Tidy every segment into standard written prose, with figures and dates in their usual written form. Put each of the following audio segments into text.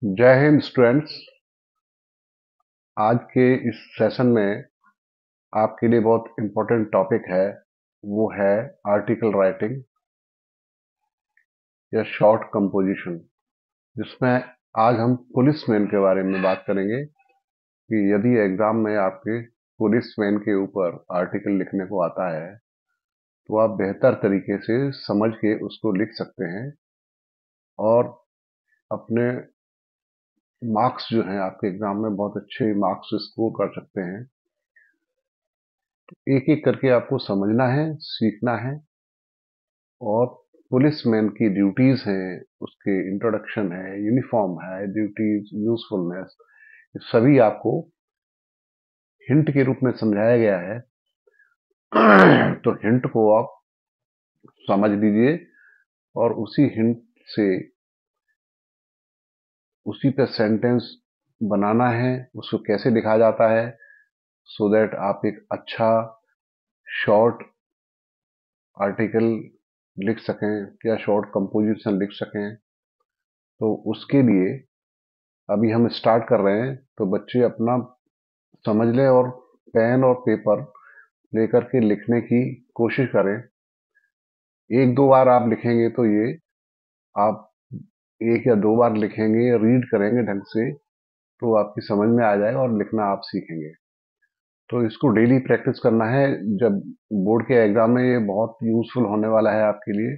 जय हिंद स्टूडेंट्स। आज के इस सेशन में आपके लिए बहुत इम्पोर्टेंट टॉपिक है, वो है आर्टिकल राइटिंग या शॉर्ट कंपोजिशन, जिसमें आज हम पुलिसमैन के बारे में बात करेंगे कि यदि एग्जाम में आपके पुलिसमैन के ऊपर आर्टिकल लिखने को आता है तो आप बेहतर तरीके से समझ के उसको लिख सकते हैं और अपने मार्क्स जो हैं आपके एग्जाम में बहुत अच्छे मार्क्स स्कोर कर सकते हैं। एक एक करके आपको समझना है, सीखना है और पुलिसमैन की ड्यूटीज हैं, उसके इंट्रोडक्शन है, यूनिफॉर्म है, ड्यूटीज, यूजफुलनेस, सभी आपको हिंट के रूप में समझाया गया है। तो हिंट को आप समझ लीजिए और उसी हिंट से उसी पे सेंटेंस बनाना है, उसको कैसे लिखा जाता है सो दैट आप एक अच्छा शॉर्ट आर्टिकल लिख सकें या शॉर्ट कंपोजिशन लिख सकें। तो उसके लिए अभी हम स्टार्ट कर रहे हैं, तो बच्चे अपना समझ लें और पेन और पेपर लेकर के लिखने की कोशिश करें। एक दो बार आप लिखेंगे तो ये आप एक या दो बार लिखेंगे, रीड करेंगे ढंग से तो आपकी समझ में आ जाएगा और लिखना आप सीखेंगे। तो इसको डेली प्रैक्टिस करना है, जब बोर्ड के एग्जाम में ये बहुत यूजफुल होने वाला है आपके लिए।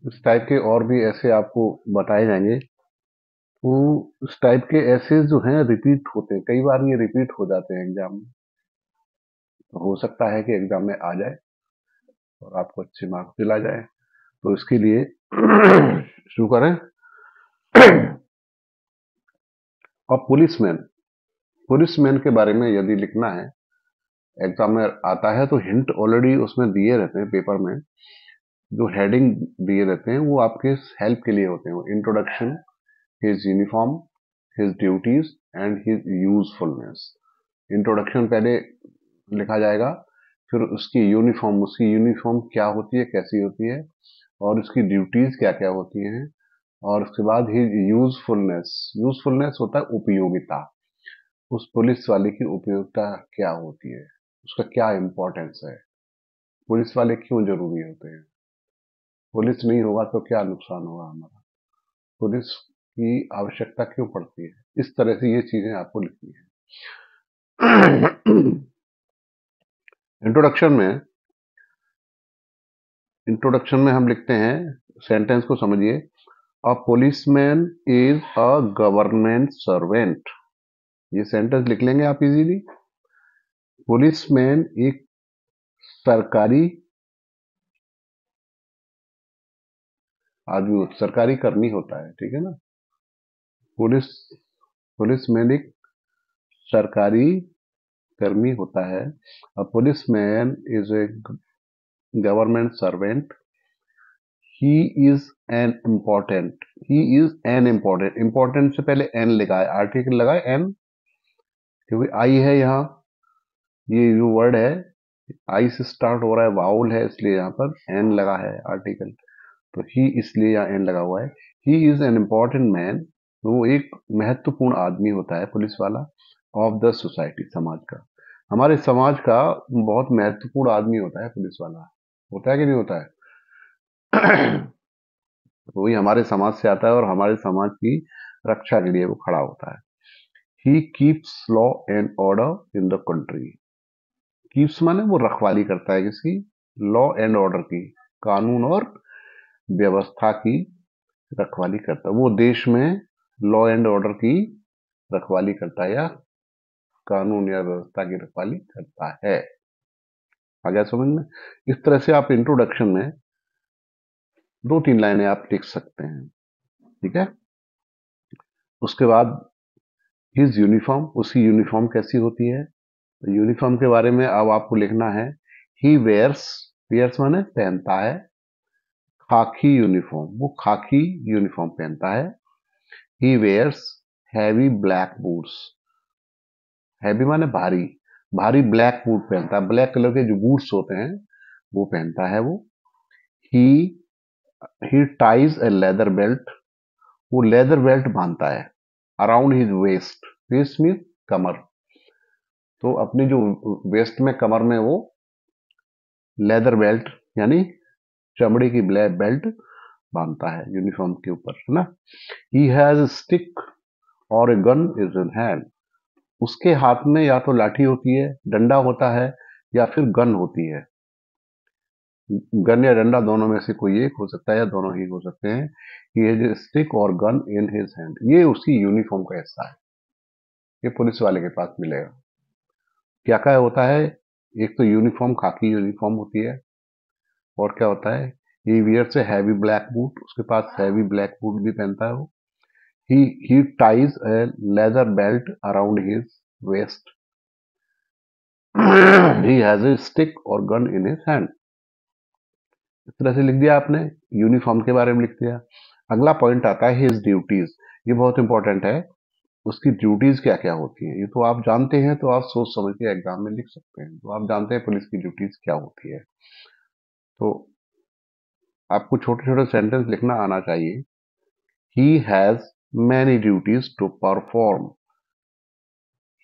इस टाइप के और भी ऐसे आपको बताए जाएंगे। तो इस टाइप के ऐसे जो हैं रिपीट होते हैं, कई बार ये रिपीट हो जाते हैं एग्जाम में, तो हो सकता है कि एग्जाम में आ जाए और आपको अच्छे मार्क्स दिला जाए। तो इसके लिए शुरू करें। और पुलिसमैन पुलिसमैन के बारे में यदि लिखना है, एग्जाम में आता है तो हिंट ऑलरेडी उसमें दिए रहते हैं, पेपर में जो हेडिंग दिए रहते हैं वो आपके हेल्प के लिए होते हैं। Introduction, his uniform, his duties and his usefulness. Introduction पहले लिखा जाएगा, फिर उसकी यूनिफॉर्म क्या होती है, कैसी होती है, और उसकी ड्यूटीज क्या क्या होती हैं, और उसके बाद ही यूजफुलनेस। यूजफुलनेस होता है उपयोगिता, उस पुलिस वाले की उपयोगिता क्या होती है, उसका क्या इंपॉर्टेंस है, पुलिस वाले क्यों जरूरी होते हैं, पुलिस नहीं होगा तो क्या नुकसान होगा हमारा, पुलिस की आवश्यकता क्यों पड़ती है। इस तरह से ये चीजें आपको लिखनी है। इंट्रोडक्शन में हम लिखते हैं, सेंटेंस को समझिए। A policeman is a government servant. ये सेंटेंस लिख लेंगे आप इजीली। पुलिसमैन एक सरकारी आदमी, सरकारी कर्मी होता है, ठीक है ना। पुलिस पुलिसमैन एक सरकारी कर्मी होता है। A policeman is a government servant. He is an important. Important से पहले एन लिखा है, आर्टिकल लगा है एन, क्योंकि आई है यहाँ, ये जो वर्ड है आई से स्टार्ट हो रहा है, वाउल है, इसलिए यहाँ पर एन लगा है आर्टिकल। तो ही इसलिए यहाँ एन लगा हुआ है। He is an important man. वो एक महत्वपूर्ण आदमी होता है पुलिस वाला। ऑफ द सोसाइटी, समाज का, हमारे समाज का बहुत महत्वपूर्ण आदमी होता है पुलिस वाला। होता है कि नहीं होता है? वही हमारे समाज से आता है और हमारे समाज की रक्षा के लिए वो खड़ा होता है। He keeps law and order in the country. Keeps माने वो रखवाली करता है किसकी, लॉ एंड ऑर्डर की, कानून और व्यवस्था की रखवाली करता है। वो देश में लॉ एंड ऑर्डर की रखवाली करता है या कानून या व्यवस्था की रखवाली करता है। आ गया समझ में? इस तरह से आप इंट्रोडक्शन में दो तीन लाइनें आप लिख सकते हैं, ठीक है। उसके बाद हिज यूनिफॉर्म, उसकी यूनिफॉर्म कैसी होती है, तो यूनिफॉर्म के बारे में अब आपको लिखना है। ही वेयर्स, वेयर्स माने पहनता है, खाकी यूनिफॉर्म, वो खाकी यूनिफॉर्म पहनता है। He wears heavy black boots. Heavy माने भारी, भारी ब्लैक बूट पहनता है, ब्लैक कलर के जो बूट्स होते हैं वो पहनता है वो। He he ties a leather belt. वो लेदर बेल्ट बांधता है around his waist. Waist mean कमर। तो अपनी जो वेस्ट में, कमर में वो लेदर बेल्ट यानी चमड़े की ब्लैक बेल्ट बांधता है यूनिफॉर्म के ऊपर, है ना। ही हैज स्टिक और a gun is in hand. उसके हाथ में या तो लाठी होती है, डंडा होता है, या फिर गन होती है। गन या डंडा दोनों में से कोई एक हो सकता है या दोनों ही हो सकते हैं। ही हैज स्टिक और गन इन हिज हैंड। ये उसकी यूनिफॉर्म का हिस्सा है, ये पुलिस वाले के पास मिलेगा। क्या क्या होता है? एक तो यूनिफॉर्म, खाकी यूनिफॉर्म होती है। और क्या होता है? He wears a heavy black boot. उसके पास हैवी ब्लैक बूट भी पहनता है वो। He ties a leather belt around his waist. He has a stick और गन इन हिज हैंड। इस तरह से लिख दिया आपने, यूनिफॉर्म के बारे में लिख दिया। अगला पॉइंट आता है हिज ड्यूटीज। ये बहुत इंपॉर्टेंट है। उसकी ड्यूटीज क्या क्या होती हैं, ये तो आप जानते हैं, तो आप सोच समझ के एग्जाम में लिख सकते हैं। तो आप जानते हैं पुलिस की ड्यूटीज क्या होती है, तो आपको छोटे छोटे सेंटेंस लिखना आना चाहिए। He has many duties to perform.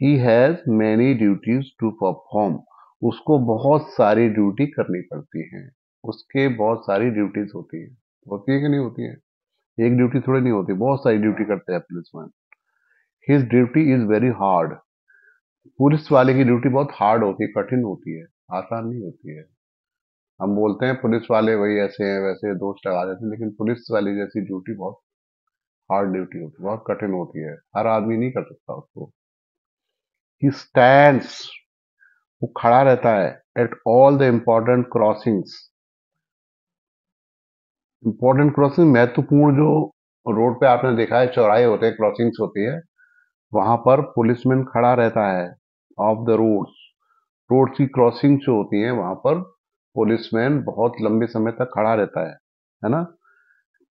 He has many duties to perform. उसको बहुत सारी ड्यूटी करनी पड़ती है। उसके बहुत सारी ड्यूटीज होती है। होती है कि नहीं होती है? एक ड्यूटी थोड़ी नहीं होती, बहुत सारी ड्यूटी करते हैं policeman. His duty is very hard. Police वाले की ड्यूटी बहुत हार्ड होती है, कठिन होती है, आसान नहीं होती है। हम बोलते हैं पुलिस वाले वही ऐसे हैं वैसे दोस्त लगा देते हैं, लेकिन पुलिस वाली जैसी ड्यूटी बहुत हार्ड ड्यूटी होती है, बहुत कठिन होती है, हर आदमी नहीं कर सकता उसको। ही स्टैंड्स, वो खड़ा रहता है, eight all the important crossings. Important crossing, महत्वपूर्ण जो रोड पे आपने देखा है चौराहे होते हैं, क्रॉसिंग्स होती है, वहां पर पुलिसमैन खड़ा रहता है। ऑफ द रोड्स, रोड की क्रॉसिंग जो होती है वहां पर पुलिसमैन बहुत लंबे समय तक खड़ा रहता है ना।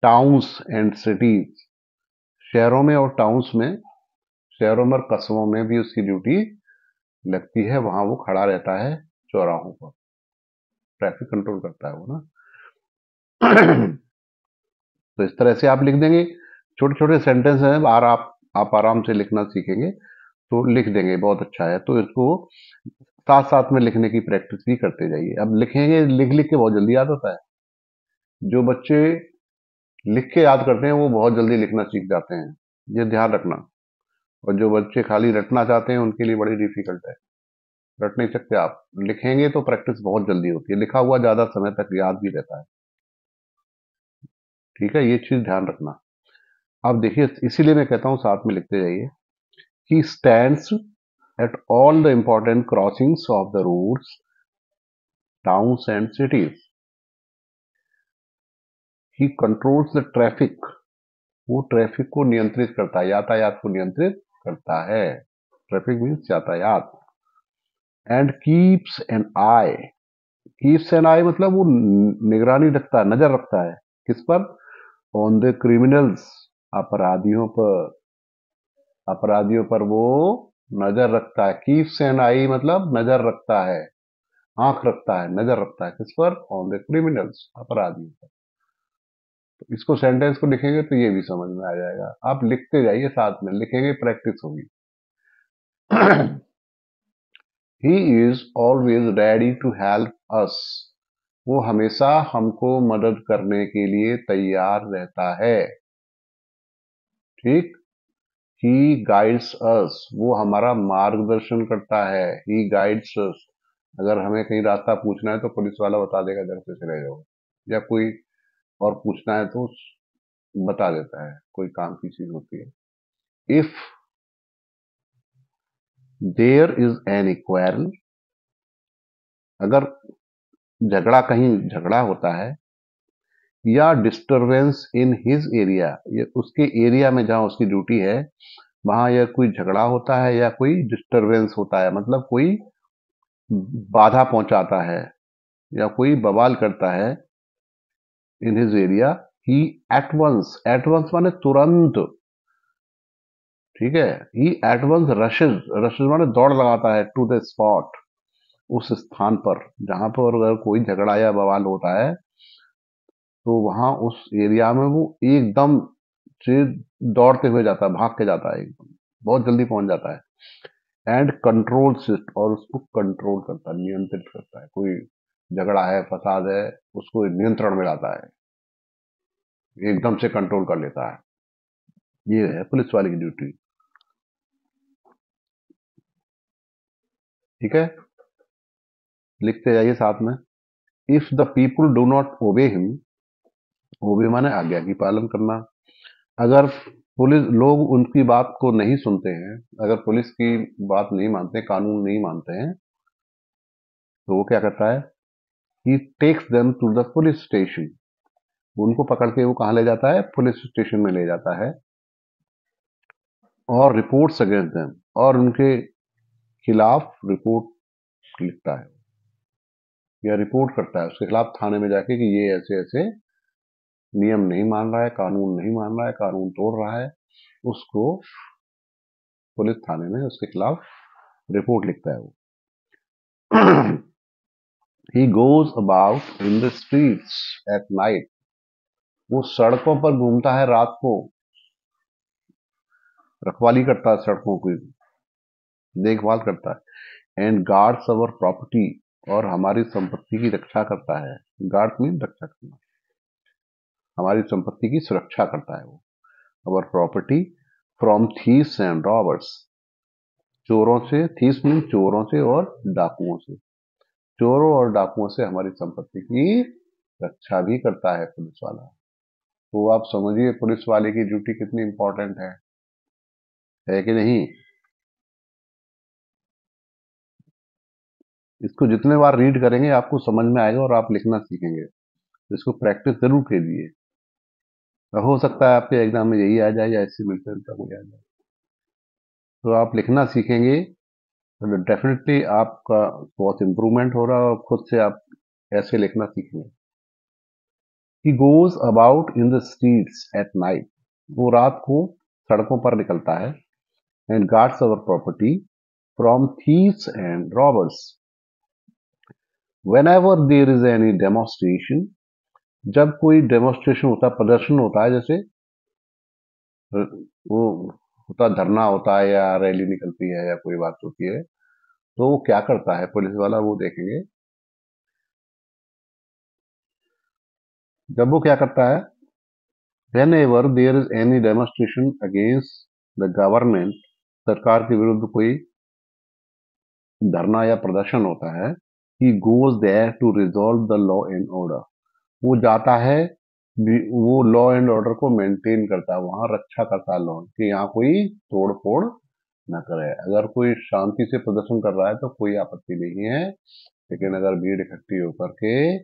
टाउन्स एंड सिटीज, शहरों में और टाउन्स में, शहरों में और कस्बों में भी उसकी ड्यूटी लगती है, वहां वो खड़ा रहता है चौराहों पर, ट्रैफिक कंट्रोल करता है वो ना। तो इस तरह से आप लिख देंगे। छोटे छोटे सेंटेंस हैं, और आप आराम से लिखना सीखेंगे तो लिख देंगे, बहुत अच्छा है। तो इसको साथ साथ में लिखने की प्रैक्टिस भी करते जाइए। अब लिखेंगे, लिख लिख के बहुत जल्दी याद होता है। जो बच्चे लिख के याद करते हैं वो बहुत जल्दी लिखना सीख जाते हैं, ये ध्यान रखना। और जो बच्चे खाली रटना चाहते हैं उनके लिए बड़ी डिफिकल्ट है, रट नहीं सकते आप। लिखेंगे तो प्रैक्टिस बहुत जल्दी होती है, लिखा हुआ ज्यादा समय तक याद भी रहता है। ठीक है, ये चीज ध्यान रखना। अब देखिए, इसीलिए मैं कहता हूँ साथ में लिखते जाइए। He stands at all the important crossings of the roads, towns and cities. He controls the traffic, वो ट्रैफिक को नियंत्रित करता है, यातायात को नियंत्रित करता है। ट्रैफिक मीन्स यातायात। And keeps an eye, keeps an eye मतलब वो निगरानी रखता है, नजर रखता है। किस पर? ऑन द क्रिमिनल्स, अपराधियों पर। अपराधियों पर वो नजर रखता है। कीप्स एन आई मतलब नजर रखता है, आंख रखता है, नजर रखता है। किस पर? ऑन द क्रिमिनल्स, अपराधियों पर। तो इसको सेंटेंस को लिखेंगे तो ये भी समझ में आ जाएगा। आप लिखते जाइए, साथ में लिखेंगे, प्रैक्टिस होगी। He is always ready to help us, वो हमेशा हमको मदद करने के लिए तैयार रहता है। ठीक। ही गाइड्स अस, वो हमारा मार्गदर्शन करता है। ही गाइड्स अस, अगर हमें कहीं रास्ता पूछना है तो पुलिस वाला बता देगा इधर से चले जाओ, या कोई और पूछना है तो बता देता है, कोई काम की चीज होती है। If there is an quarrel, अगर झगड़ा, कहीं झगड़ा होता है, या डिस्टरबेंस इन हिज एरिया, ये उसके एरिया में जहां उसकी ड्यूटी है वहां या कोई झगड़ा होता है या कोई डिस्टरबेंस होता है, मतलब कोई बाधा पहुंचाता है या कोई बवाल करता है in his area, he at once माने तुरंत। ठीक है, he at once rushes, rushes माने दौड़ लगाता है, टू द स्पॉट, उस स्थान पर जहां पर अगर कोई झगड़ा या बवाल होता है, तो वहां उस एरिया में वो एकदम से दौड़ते हुए जाता है, भाग के जाता है, एकदम बहुत जल्दी पहुंच जाता है। एंड कंट्रोल्स इट, और उसको कंट्रोल करता है, नियंत्रित करता है। कोई झगड़ा है, फसाद है, उसको नियंत्रण में लाता है, एकदम से कंट्रोल कर लेता है। ये है पुलिस वाले की ड्यूटी। ठीक है, लिखते जाइए साथ में। If the people do not obey him, obey माने आज्ञा की पालन करना। अगर पुलिस लोग उनकी बात को नहीं सुनते हैं, अगर पुलिस की बात नहीं मानते, कानून नहीं मानते हैं, तो वो क्या करता है, he takes them to the police station. उनको पकड़ के वो कहाँ ले जाता है, पुलिस स्टेशन में ले जाता है। और रिपोर्ट्स अगेंस्ट देम, और उनके खिलाफ रिपोर्ट लिखता है या रिपोर्ट करता है उसके खिलाफ थाने में जाके कि ये ऐसे ऐसे नियम नहीं मान रहा है, कानून नहीं मान रहा है, कानून तोड़ रहा है। उसको पुलिस थाने में उसके खिलाफ रिपोर्ट लिखता है वो। He goes about in the streets at night, वो सड़कों पर घूमता है रात को, रखवाली करता है सड़कों की, देखभाल करता है। एंड गार्ड्स अवर प्रॉपर्टी, और हमारी संपत्ति की रक्षा करता है। गार्ड मीन रक्षा करना, हमारी संपत्ति की सुरक्षा करता है वो। Our property from thieves and robbers, चोरों से, थीव्स मीन चोरों से और डाकुओं से, चोरों और डाकुओं से हमारी संपत्ति की रक्षा भी करता है पुलिस वाला। तो आप समझिए पुलिस वाले की ड्यूटी कितनी इंपॉर्टेंट है कि नहीं। इसको जितने बार रीड करेंगे आपको समझ में आएगा और आप लिखना सीखेंगे। इसको प्रैक्टिस जरूर कीजिए, हो सकता है आपके एग्जाम में यही आ जाए या इससे मिलते जुलता कोई आ जाए। तो आप लिखना सीखेंगे तो डेफिनेटली आपका बहुत इंप्रूवमेंट हो रहा है और खुद से आप ऐसे लिखना सीखेंगे। He goes about in the streets at night, वो रात को सड़कों पर निकलता है। And guards our property from thieves and robbers, whenever there is any demonstration, जब कोई डेमोन्स्ट्रेशन होता है, प्रदर्शन होता है, जैसे वो होता, धरना होता है या रैली निकलती है या कोई बात होती है, तो वो क्या करता है पुलिस वाला, वो देखेंगे। जब वो क्या करता है, whenever there is any demonstration against the government, सरकार के विरुद्ध कोई धरना या प्रदर्शन होता है, he goes there to resolve the law and order, वो जाता है, वो लॉ एंड ऑर्डर को मेंटेन करता है, वहां रक्षा करता है लॉ कि यहाँ कोई तोड़ फोड़ न करे। अगर कोई शांति से प्रदर्शन कर रहा है तो कोई आपत्ति नहीं है, लेकिन अगर भीड़ इकट्ठी होकर के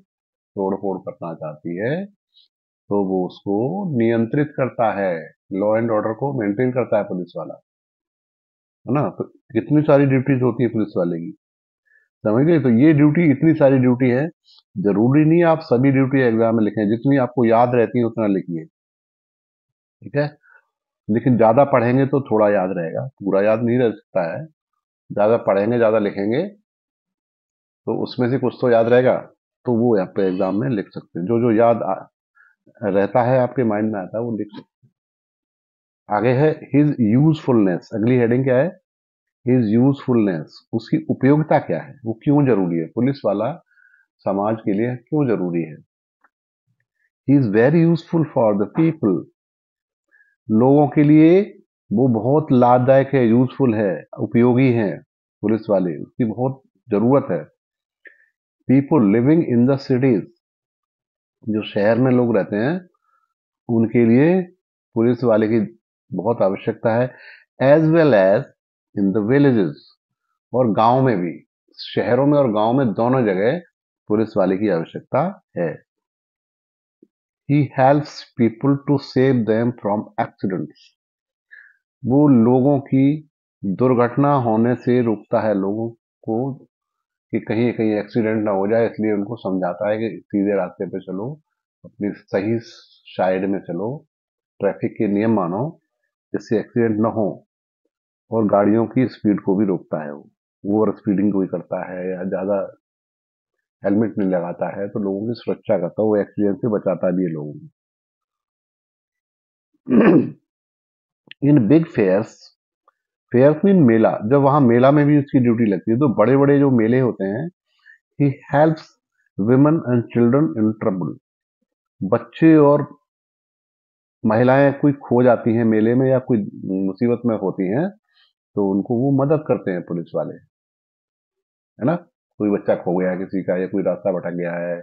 तोड़ फोड़ करना चाहती है तो वो उसको नियंत्रित करता है, लॉ एंड ऑर्डर को मेंटेन करता है पुलिस वाला, है ना। तो कितनी सारी ड्यूटीज होती है पुलिस वाले की, समझ गए। तो ये ड्यूटी, इतनी सारी ड्यूटी है, जरूरी नहीं आप सभी ड्यूटी एग्जाम में लिखें, जितनी आपको याद रहती है उतना लिखिए, ठीक है। लेकिन ज्यादा पढ़ेंगे तो थोड़ा याद रहेगा, पूरा याद नहीं रह सकता है। ज्यादा पढ़ेंगे, ज्यादा लिखेंगे तो उसमें से कुछ तो याद रहेगा, तो वो आप एग्जाम में लिख सकते हैं। जो जो रहता है आपके माइंड में आता है वो लिख सकते हैं। आगे है हिज यूजफुलनेस, अगली हेडिंग क्या है, हिज यूजफुलनेस, उसकी उपयोगिता क्या है, वो क्यों जरूरी है, पुलिस वाला समाज के लिए क्यों जरूरी है। He is very useful for the people, लोगों के लिए वो बहुत लाभदायक है, यूजफुल है, उपयोगी है, पुलिस वाले उसकी बहुत जरूरत है। People living in the cities, जो शहर में लोग रहते हैं उनके लिए पुलिस वाले की बहुत आवश्यकता है। As well as in the villages, और गांव में भी, शहरों में और गांव में दोनों जगह पुलिस वाले की आवश्यकता है। He helps people to save them from accidents, वो लोगों की दुर्घटना होने से रोकता है लोगों को कि कहीं कहीं एक्सीडेंट ना हो जाए, इसलिए उनको समझाता है कि सीधे रास्ते पे चलो, अपनी सही साइड में चलो, ट्रैफिक के नियम मानो, जिससे एक्सीडेंट ना हो। और गाड़ियों की स्पीड को भी रोकता है वो, ओवर स्पीडिंग कोई करता है या ज्यादा हेलमेट नहीं लगाता है तो लोगों की सुरक्षा करता है, वो एक्सीडेंट से बचाता भी है लोगों को। In big fears, fears mean मेला, जब वहां मेला में भी उसकी ड्यूटी लगती है, तो बड़े बड़े जो मेले होते हैं, he helps women and children in trouble. बच्चे और महिलाएं कोई खो जाती हैं मेले में या कोई मुसीबत में होती हैं, तो उनको वो मदद करते हैं पुलिस वाले, है ना। कोई बच्चा खो गया है किसी का, या कोई रास्ता भटक गया है,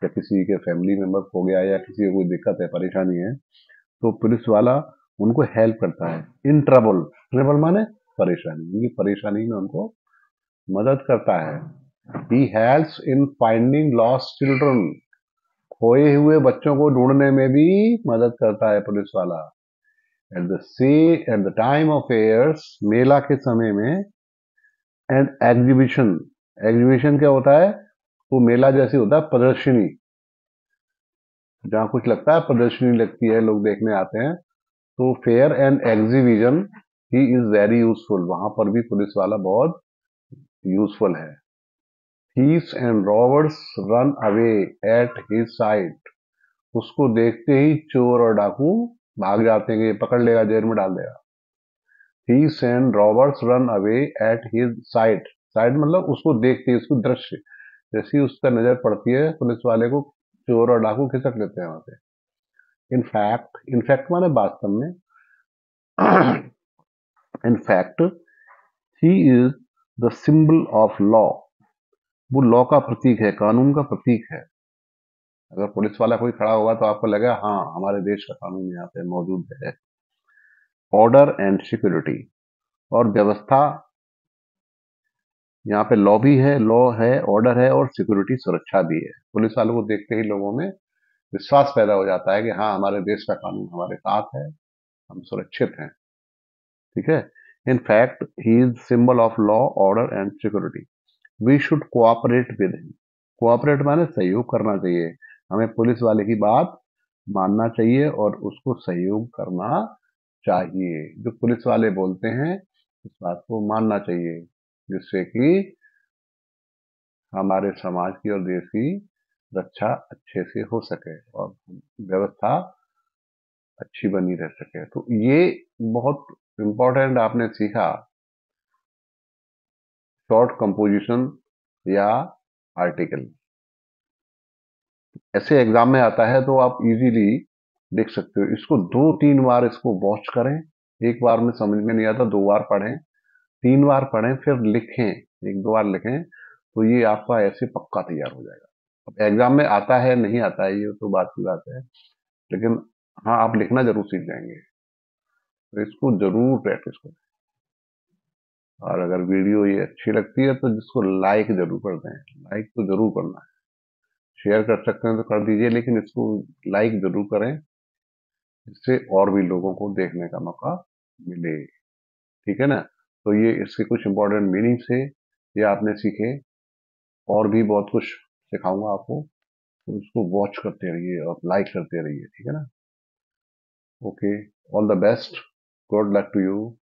या किसी के फैमिली मेंबर खो गया, या किसी को कोई दिक्कत है, परेशानी है, तो पुलिस वाला उनको हेल्प करता है। इन ट्रबल, ट्रबल माने परेशानी, उनकी परेशानी में उनको मदद करता है। He helps in finding lost children, खोए हुए बच्चों को ढूंढने में भी मदद करता है पुलिस वाला। At the time of fairs, मेला के समय में, एंड एग्जीबिशन, एग्जीबिशन क्या होता है, वो मेला जैसे होता है प्रदर्शनी, जहाँ कुछ लगता है, प्रदर्शनी लगती है, लोग देखने आते हैं, तो fair and exhibition he is very useful, वहां पर भी पुलिस वाला बहुत यूजफुल है। Thieves and robbers run away at his side, उसको देखते ही चोर और डाकू भाग जाते हैं कि ये पकड़ लेगा, जेल में डाल देगा। Thieves and robbers run away at his side, side मतलब उसको देखते ही, उसको दृश्य, जैसे ही उस पर नजर पड़ती है पुलिस वाले को, चोर और डाकू खिसक लेते हैं वहां से। इनफैक्ट, इनफैक्ट माने वास्तव में, in fact he is the symbol of law, वो लॉ का प्रतीक है, कानून का प्रतीक है। अगर पुलिस वाला कोई खड़ा होगा तो आपको लगेगा हाँ हमारे देश का कानून यहाँ पे मौजूद है। ऑर्डर एंड सिक्योरिटी, और व्यवस्था, यहाँ पे लॉ भी है, लॉ है, ऑर्डर है, और सिक्योरिटी, सुरक्षा भी है। पुलिस वालों को देखते ही लोगों में विश्वास पैदा हो जाता है कि हाँ हमारे देश का कानून हमारे साथ है, हम सुरक्षित हैं। ठीक है। In fact he is symbol of law, order and security. We should cooperate with him, cooperate माने सहयोग करना चाहिए, हमें पुलिस वाले की बात मानना चाहिए और उसको सहयोग करना चाहिए। जो पुलिस वाले बोलते हैं उस बात को मानना चाहिए, जिससे कि हमारे समाज की और देश की रक्षा अच्छे से हो सके और व्यवस्था अच्छी बनी रह सके। तो ये बहुत इंपॉर्टेंट आपने सीखा, शॉर्ट कंपोजिशन या आर्टिकल। ऐसे एग्जाम में आता है तो आप इजीली देख सकते हो, इसको 2-3 बार इसको वॉच करें, एक बार में समझ में नहीं आता, 2 बार पढ़ें, 3 बार पढ़ें, फिर लिखें, 1-2 बार लिखें, तो ये आपका ऐसे पक्का तैयार हो जाएगा। अब एग्जाम में आता है नहीं आता है ये तो बात की बात है, लेकिन हाँ आप लिखना जरूर सीख जाएंगे, तो इसको जरूर प्रैक्टिस करें। और अगर वीडियो ये अच्छी लगती है तो जिसको लाइक जरूर कर दें, लाइक तो जरूर करना है, शेयर कर सकते हैं तो कर दीजिए, लेकिन इसको लाइक जरूर करें, जिससे और भी लोगों को देखने का मौका मिले। ठीक है ना। तो ये इसके कुछ इंपॉर्टेंट मीनिंग्स है, ये आपने सीखे, और भी बहुत कुछ सिखाऊंगा आपको, तो इसको वॉच करते रहिए और लाइक करते रहिए। ठीक है ना। Okay, all the best, good luck to you.